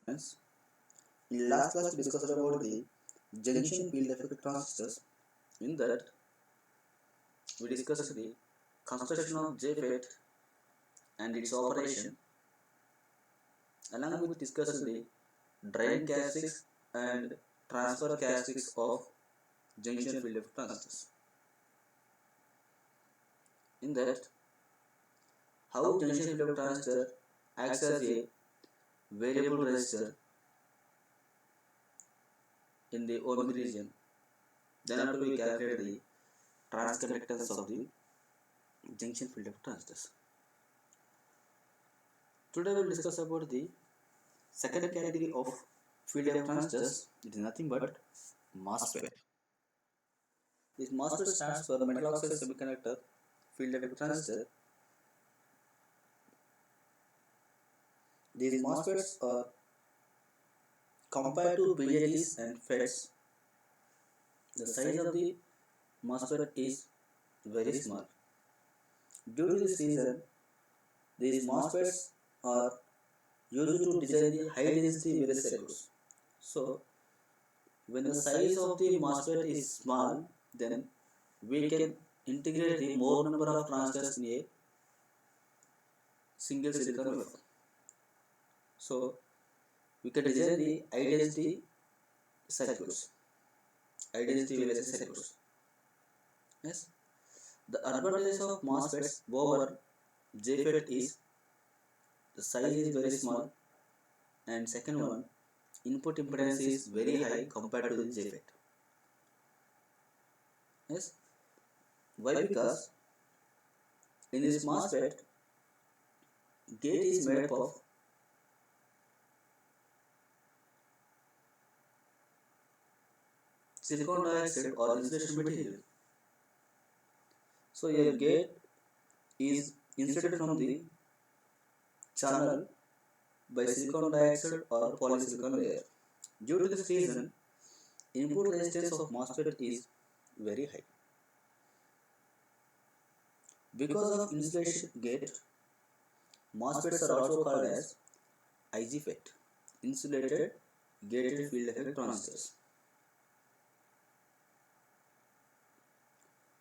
Hence, in last class we discussed about the junction field effect transistors. In that, we discussed the construction of JFET and its operation, along with discussed the drain characteristics and transfer characteristics of junction field effect transistors. In that, how junction field effect transistor acts as a variable resistor in the ohmic region. Then after we calculate the transconductance of the junction field effect transistors. Today we will discuss about the second category of field effect transistors. It is nothing but MOSFET. This MOSFET stands for metal oxide semiconductor field effect transistor. These MOSFETs are compared to BJTs and FETs. The size of the MOSFET is very small. Due to this reason, these MOSFETs are used to design the high density various circuits. So, when the size of the MOSFET is small, then we can integrate the more number of transistors in a single silicon wafer. So, we can design the high density circuits, high density various circuits. Yes. The advantages of MOSFETs over JFET is the size is very small, and second one, input impedance is very high compared to the JFET. Yes. Why? Because in this MOSFET, gate is made up of silicon dioxide or insulation material. So your gate is insulated from the channel by silicon dioxide or polysilicon layer. Due to this reason, input resistance of MOSFET is very high. Because of insulation gate, MOSFETs are also called as IGFET, insulated gated field effect transistors.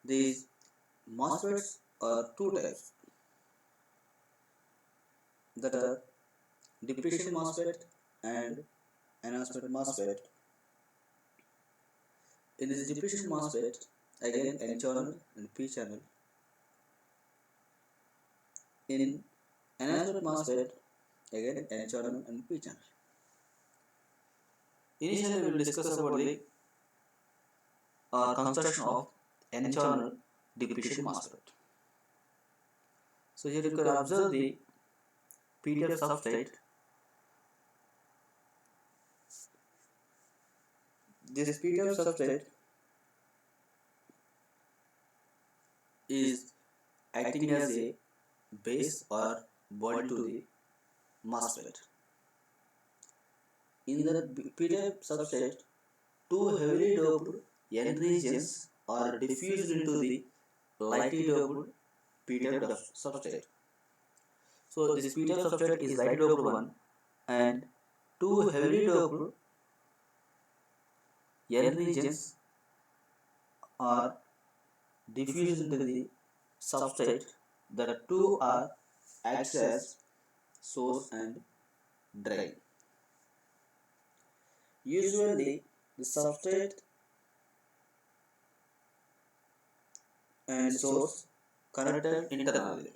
These MOSFETs are two types, that are depletion MOSFET and enhancement MOSFET. In this depletion MOSFET, again N channel and P channel. In enhancement MOSFET, again N channel and P channel. Initially, we will discuss about the construction of N channel depletion MOSFET. So here you can observe the PDF substrate. This PDF substrate is acting as a base or body to the MOSFET. In the PDF substrate, two heavily doped N regions are diffused into the lightly doped PDF substrate. So this PDF substrate is lightly doped one, and two heavily doped N regions are diffused into the substrate. The two are acts as source and drain. Usually, the substrate and source connected internally.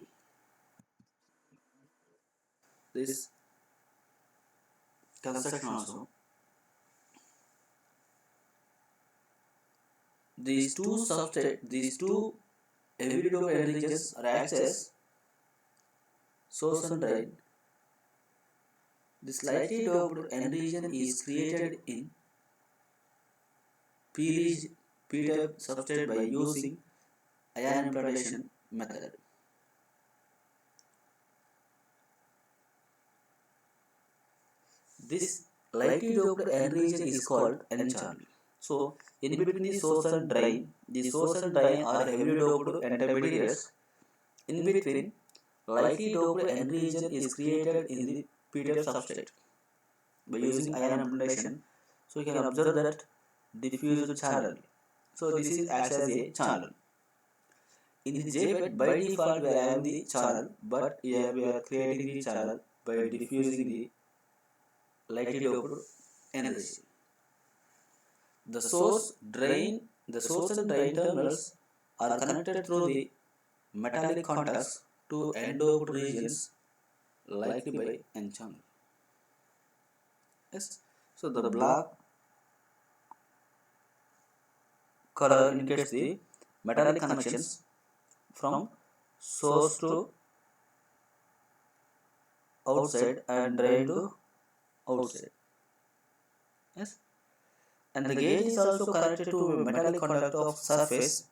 This construction also, these two heavily doped N regions are acts as source and drain. This lightly doped N region is created in P-type substrate by using ion implantation method. This lightly doped N region is called N channel. So, in between the source and drain are heavily doped intermediates. In between, lightly doped N region is created in the P-type substrate. by using ion implementation. So you can observe that diffused channel. So this is acts as a channel. In the JFET, by default we are having the channel, but here we are creating the channel by diffusing the lightly doped energy. The source and drain terminals are connected through the metallic contacts to n-doped regions likely by n channel. Yes. So the black color indicates the metallic connections from source to outside and drain to outside. Yes. And the gauge is also connected to a metallic conductor of surface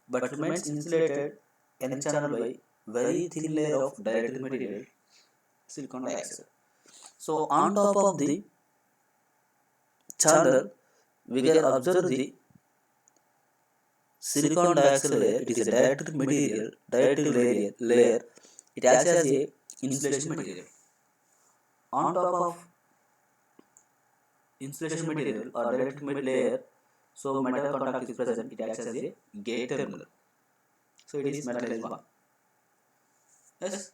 but remains insulated n channel by very thin layer of dielectric material, silicon dioxide. So on top of the channel, we can observe the silicon dioxide layer. It is a dielectric layer. It acts as a insulation material. On top of insulation material or dielectric layer, so metal contact is present. It acts as a gate terminal. So it is metallized one. Yes.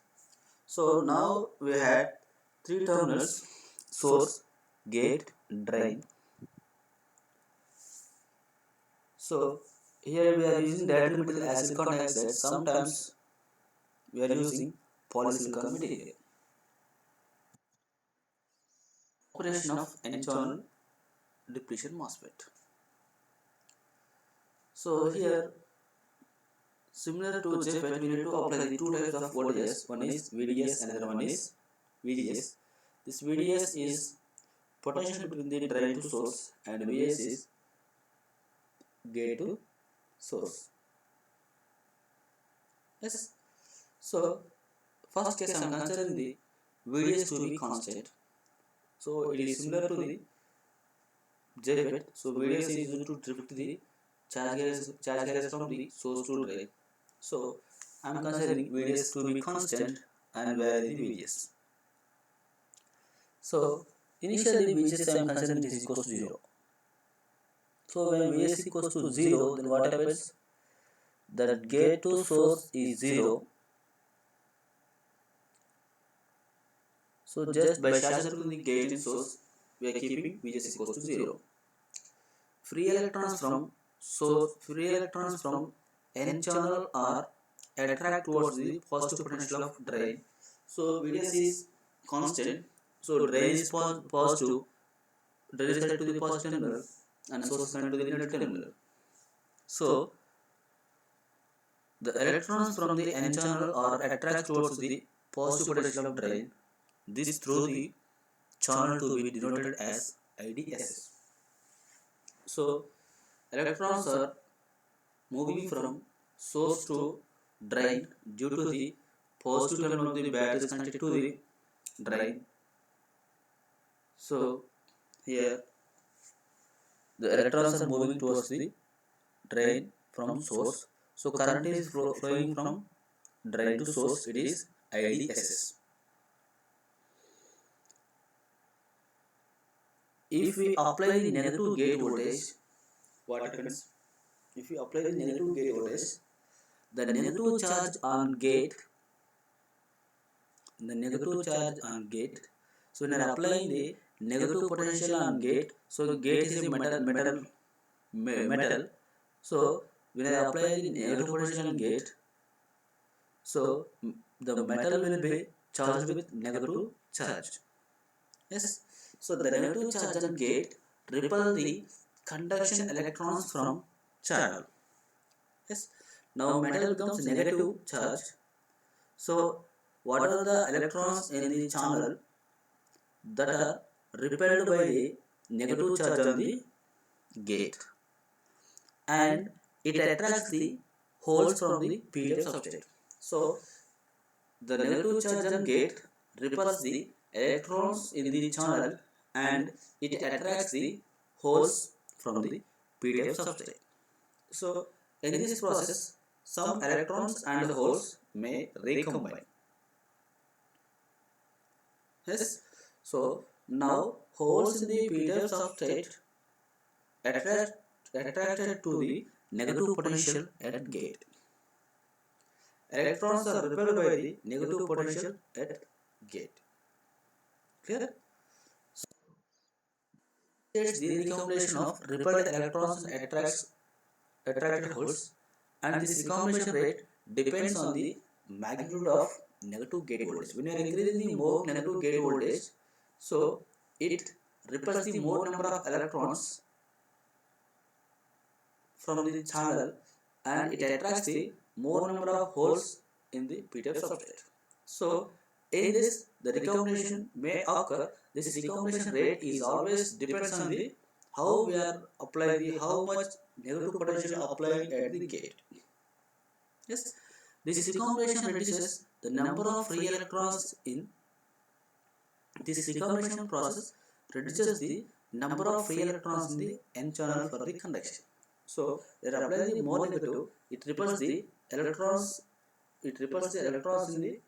So now we had three terminals: source, gate, drain. So here we are using dielectric material as silicon dioxide. Sometimes we are using polysilicon material. Operation of N-channel depletion MOSFET. So here, similar to JFET, we need to apply the two types of voltages. One is VDS, another one is VDS. This VDS is potential between the drain to source, and VS is gate to source. Yes. So first case I am considering the VDS to be constant. So it is similar to the JFET. So VDS is used to drift the charge carriers from the source to drain. So I am considering VDS to be constant and vary the VGS. So initially VGS I am considering this is equals to 0. So when VGS is equals to 0, then what happens? That gate to source is 0. So just by short circuiting the gate and source, we are keeping VGS equals to 0. Free electrons from N channel are attract towards the positive potential of drain. So VDS is constant. So drain is positive. Drain is connected to the positive terminal and source is connected to the negative terminal. So the electrons from the N channel are attract towards the positive potential of drain. This through the channel to be denoted as IDSS. So electrons are moving from source to drain due to the positive terminal of the battery is connected to the drain. So here the electrons are moving towards the drain from source. So current is flowing from drain to source. It is IDSS. If we apply the negative gate voltage, what happens? If we apply the negative gate voltage, the negative charge on gate, so when I am applying the negative potential on gate, so the gate is a metal. So when I apply the negative potential on gate, so the metal will be charged with negative charge. Yes. So the negative charge on gate repel the conduction electrons from channel. Yes. Now metal becomes negative charge. So what are the electrons in the channel that are repelled by the negative charge on the gate, and it attracts the holes from the p-type substrate. So the negative charge on gate repels the electrons in the channel and it attracts the holes from the p-type substrate. So in this process, some electrons and holes may recombine. Yes. So Now holes in the p-type substrate attract, attracted to the negative potential at gate. Electrons are repelled by the negative potential at gate. Clear? It's the recombination of repelled electrons and attracted holes, and this recombination rate depends on the magnitude of negative gate voltage. When you are increasing the more negative gate voltage, so it repels the more number of electrons from the channel and it attracts the more number of holes in the p-type substrate. So in this the recombination may occur. This recombination rate is always depends on the how we are applying the how much negative potential applying at the gate. Yes, this recombination reduces the number of free electrons in this recombination process reduces the number of free electrons in the n channel for the conduction. So they are applying the more negative, it repels the electrons, in the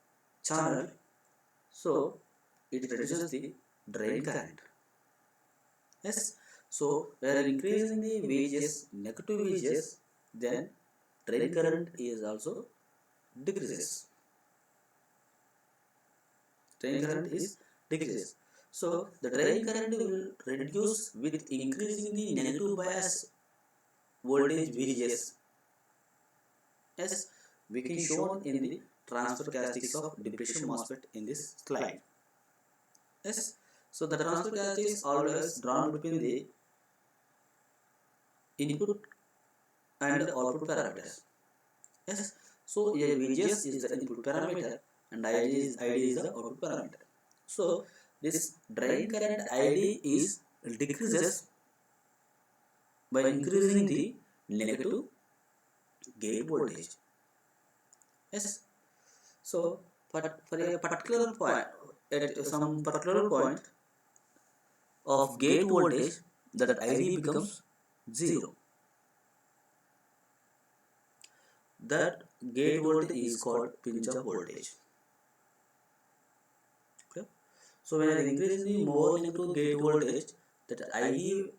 channel, so it reduces the drain current. Yes, so we are increasing the VGS, negative VGS, then drain current is also decreases. Drain current is decreases. So the drain current will reduce with increasing the negative bias voltage VGS. As we can shown in the transfer characteristics of depletion MOSFET in this slide. Yes, so the transfer characteristics always drawn between the input and output parameters. Yes, so here VGS is the input parameter and ID is the output parameter. So this drain current ID is decreases by increasing the negative gate voltage. Yes, so but for a particular point, at some particular point of gate voltage, that ID becomes 0. That gate voltage is called pinch off voltage. Okay. So when I increase the more negative gate voltage, that ID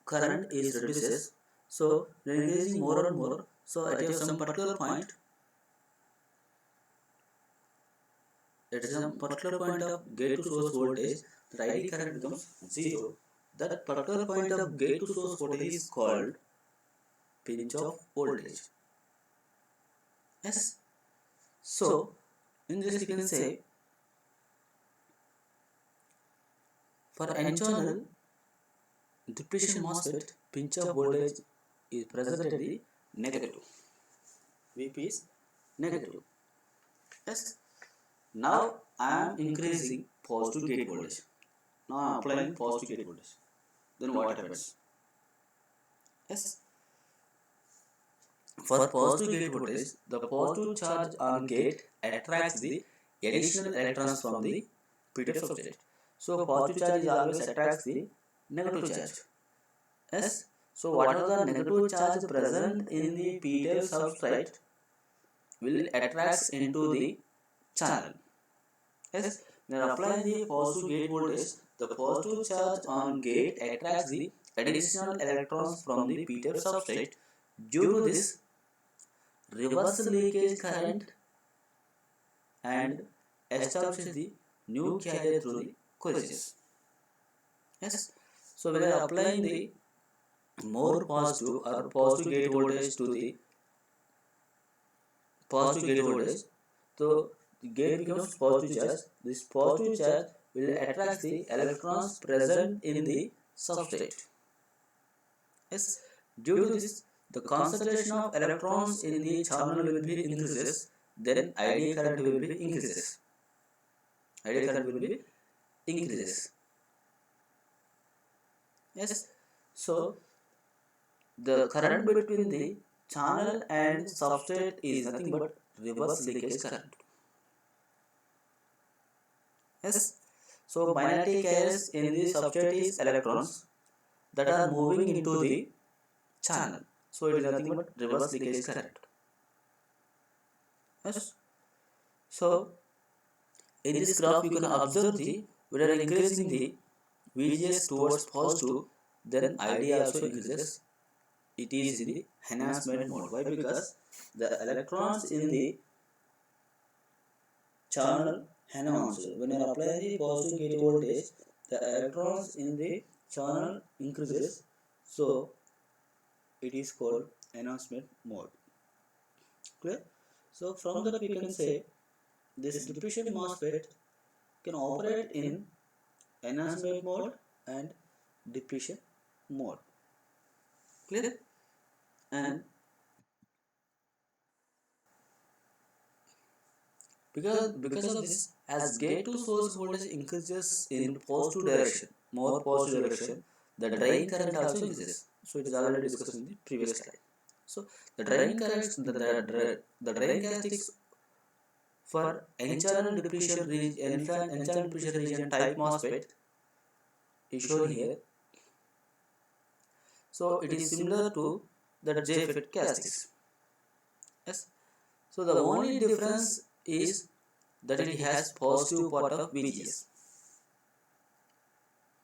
current is reduces. So when increasing more and more, so at some particular point, of gate to source voltage, the ID current becomes 0. That particular point of gate to source voltage is called pinch off voltage. Yes. So in this we can say for n channel depletion MOSFET, pinch off voltage is present at the negative. VP is negative. Yes. Now I am increasing positive gate voltage. Now I am applying positive gate voltage. Then what happens? Yes. For positive gate voltage, the positive charge on gate attracts the additional electrons from the p-type substrate. So positive charge is always attracts the negative charge. Yes. So whatever the negative charge present in the p-type substrate will attracts into the channel. Yes. When applying the positive gate voltage, the positive charge on gate attracts the additional electrons from the p-type substrate. Due to this, reverse leakage current and establishes the new carrier through the coils. Yes. So when I am applying the more positive or positive gate voltage to the positive gate voltage, so the gate becomes positive charge. This positive charge will attract the electrons present in the substrate. Yes. Due to this, the concentration of electrons in the channel will be increases, then ID current will be increases. ID current will be increases. Yes. So the current between the channel and substrate is nothing but reverse leakage current. Yes. So magnetic carriers in the substrate is electrons that are moving into the channel. So it is nothing but reverse leakage current. Yes. So in this graph you can observe the we are increasing the VGS towards positive, then ID also increases. It is in the enhancement mode. Why? Because the electrons in the channel enhance. When you apply the positive gate voltage, the electrons in the channel increases. So it is called enhancement mode. Clear? So from that we can say this depletion MOSFET can operate in enhancement mode and depletion mode. Clear? And because of this, as gate to source voltage increases in positive direction, more positive direction, the drain current also increases. So it is already discussed in the previous slide. So the drain current, the drain characteristics for n-channel depletion region, n-channel depletion region type MOSFET is shown here. So it is similar to that JFET characteristics. Yes. So the only difference is that it has positive part of VGS.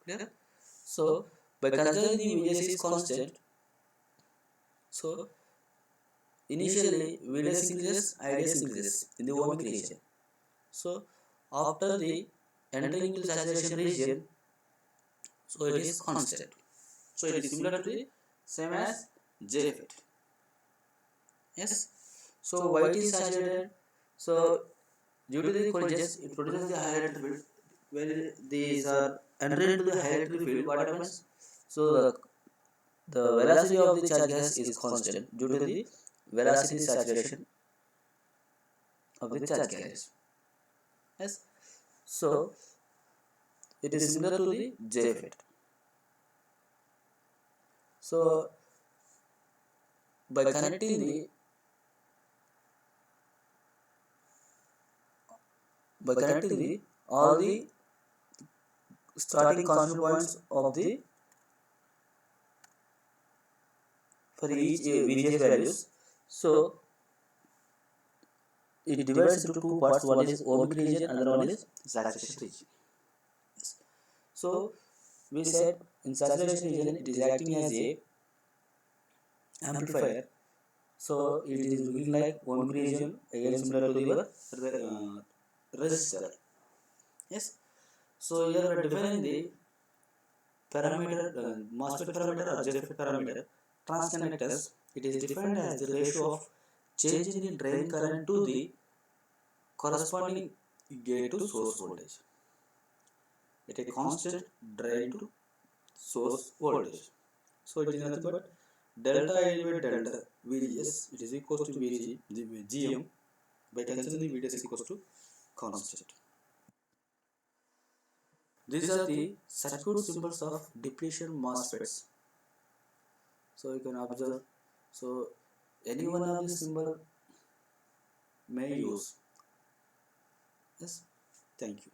Clear? So by considering the VGS is constant, so initially VDS increases, IDS increases in the ohmic region. So after the entering into the saturation region, so it is constant. So it is similar to the same as JFET. Yes. So why it is saturated? So due to the collisions, it produces the high electric field. When these are entering into the high electric field, what happens? So the velocity of the charge gas is constant due to the velocity saturation of the charge gas. Yes. So it is similar to the JFET. So by connecting the all the starting constant points of the for each VGS values, so it divides into two parts. One is ohmic region, another one is saturation region. Yes. So we said in saturation region it is acting as a amplifier. So it is looking like ohmic region, again similar to the resistor. Yes. So here we are defining the parameter, MOSFET parameter or JFET parameter, transconductance. It is defined as the ratio of change in the drain current to the corresponding gate to source voltage at a constant drain to source voltage. So it is nothing but delta I divided delta VGS, it is equal to VG, GM, by considering the VDS equals to constant. These are the circuit symbols of depletion MOSFETs. So you can observe. So any one of these symbol may use. Yes. Thank you.